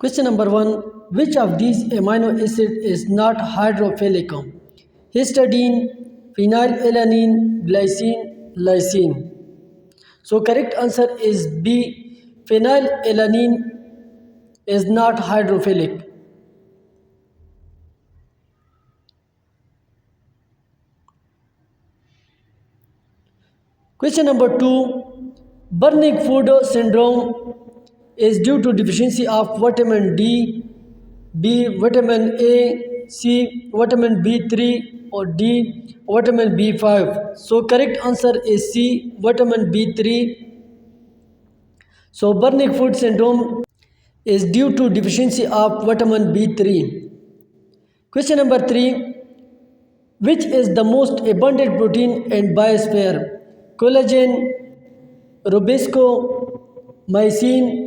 Question number 1. Which of these amino acid is not hydrophilic? Histidine, phenylalanine, glycine, lysine. So correct answer is B. Phenylalanine is not hydrophilic. Question number 2. Burning food syndrome is due to deficiency of vitamin D, B. Vitamin A, C. Vitamin B3 or D. Vitamin B5. So correct answer is C. Vitamin B3. So burning food syndrome is due to deficiency of vitamin B3. Question number 3. Which is the most abundant protein in biosphere? Collagen, rubisco, mycin,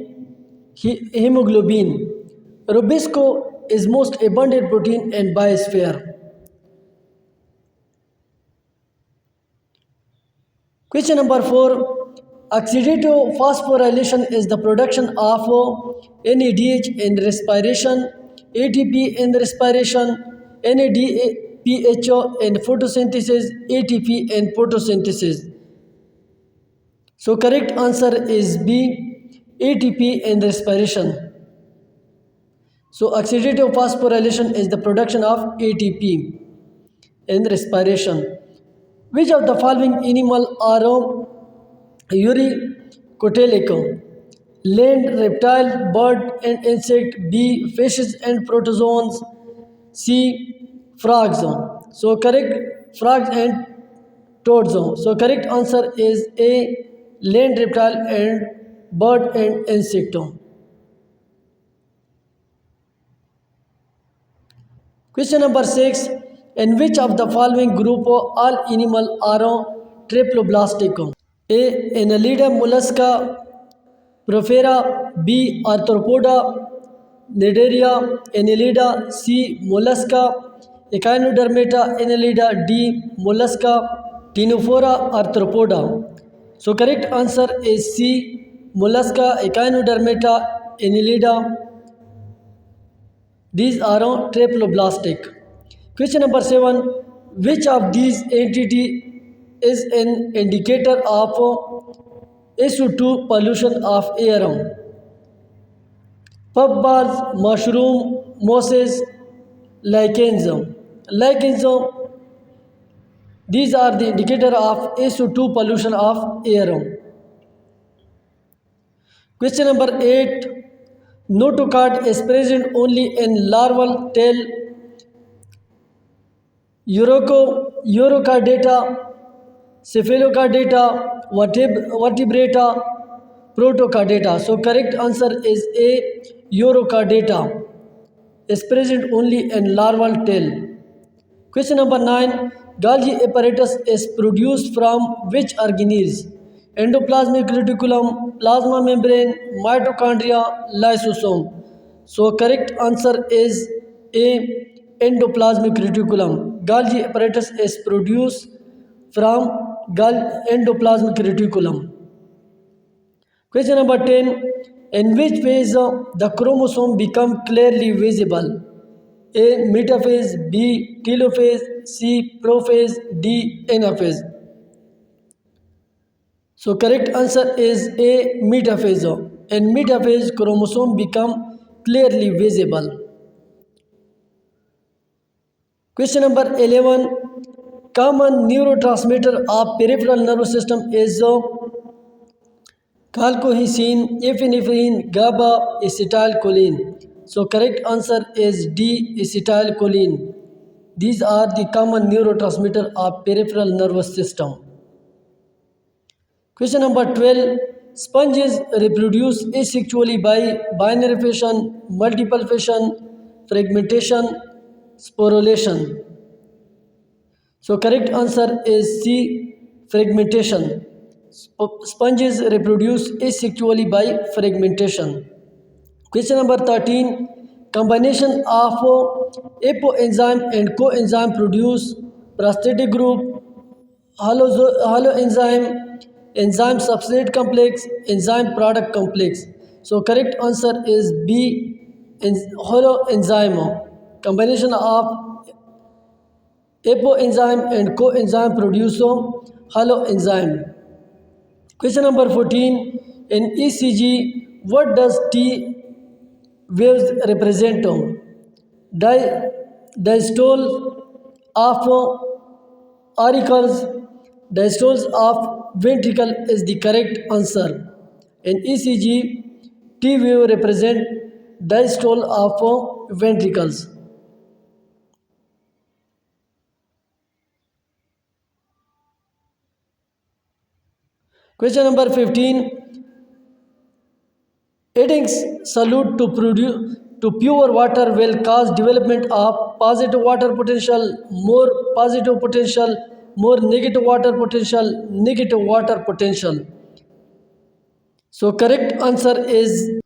hemoglobin. Rubisco is most abundant protein in biosphere. Question number 4. Oxidative phosphorylation is the production of NADH in respiration, ATP in respiration, NADPH in photosynthesis, ATP in photosynthesis. So correct answer is B. ATP in respiration. So oxidative phosphorylation is the production of ATP in respiration. Which of the following animal are eukaryotic? Land, reptile, bird and insect. B. Fishes and protozoans. C. Frogs. So correct, frogs and toads. So correct answer is A. Land, reptile and bird and insect. Question number 6. In which of the following group all animal are triploblastic? A. Annelida mollusca, Porphyra. B. Arthropoda, Cnidaria, Annelida. C. Mollusca, Echinodermata, Annelida. D. Mollusca, Ctenophora, Arthropoda. So correct answer is C. Mollusca, Echinodermata, Annelida. These are triploblastic. Question number 7. Which of these entity is an indicator of SO2 pollution of air? Puff bars, mushroom, mosses, lichens. Lichens, these are the indicator of SO2 pollution of air. Question number 8. Notochord is present only in larval tail Urochordata, Cephalochordata, Vertebrata, Protochordata. So correct answer is A. Urochordata is present only in larval tail. Question number 9. Golgi apparatus is produced from which organelles? Endoplasmic reticulum, plasma membrane, mitochondria, lysosome. So correct answer is A. Endoplasmic reticulum. Golgi apparatus is produced from endoplasmic reticulum. Question number 10. In which phase the chromosome become clearly visible? A. Metaphase, B. telophase, C. prophase, D. anaphase. So correct answer is A. Metaphase. In metaphase, chromosome become clearly visible. Question number 11. Common neurotransmitter of peripheral nervous system is calcohesine, epinephrine, GABA, acetylcholine. So correct answer is D. Acetylcholine. These are the common neurotransmitter of peripheral nervous system. Question number 12. Sponges reproduce asexually by binary fission, multiple fission, fragmentation, sporulation. So correct answer is C. Fragmentation. Sponges reproduce asexually by fragmentation. Question number 13. Combination of apoenzyme and coenzyme produce prosthetic group, haloenzyme, enzyme substrate complex, enzyme product complex. So correct answer is B. holoenzyme, combination of apoenzyme and coenzyme produce holoenzyme. Question number 14. In ECG, what does T waves represent? Diastole of auricles, diastoles of ventricle is the correct answer. In ECG, T wave represent diastole of ventricles. Question number 15. Adding solute to pure water will cause development of positive water potential, more positive potential, more negative water potential, negative water potential. So correct answer is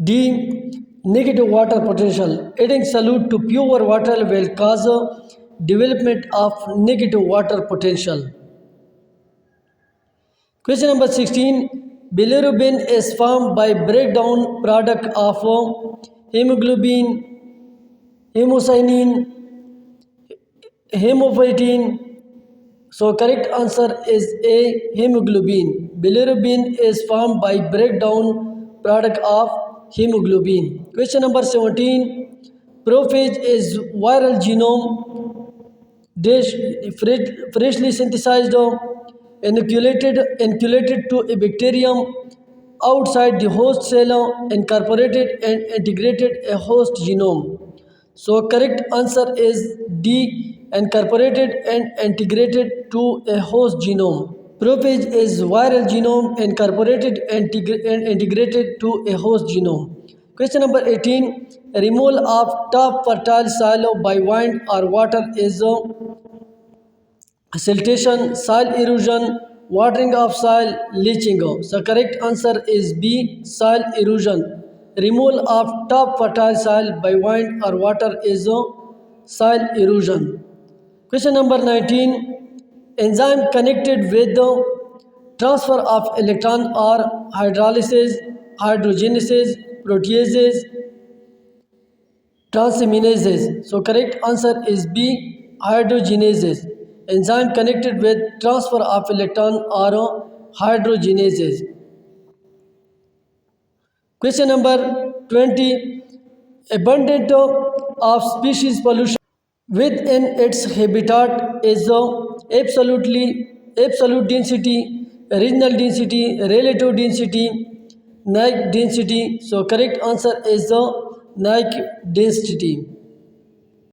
D, negative water potential. Adding solute to pure water will cause development of negative water potential. Question number 16. Bilirubin is formed by breakdown product of hemoglobin, hemocyanin, hemopoietin. So correct answer is A, hemoglobin. Bilirubin is formed by breakdown product of hemoglobin. Question number 17. Prophage is viral genome dish freshly synthesized, inoculated to a bacterium outside the host cell, incorporated and integrated a host genome. So correct answer is D, incorporated and integrated to a host genome. Prophage is viral genome incorporated and integrated to a host genome. Question number 18. Removal of top fertile soil by wind or water is siltation, soil erosion, watering of soil, leaching. So correct answer is B, soil erosion. Removal of top fertile soil by wind or water is soil erosion. Question number 19. Enzyme connected with the transfer of electron are hydrolysis, hydrogenases, proteases, transaminases. So correct answer is B, hydrogenases. Enzyme connected with transfer of electron are hydrogenases. Question number 20. Abundant of species pollution within its habitat is absolute density, regional density, relative density, Naic density. So correct answer is the Naic density.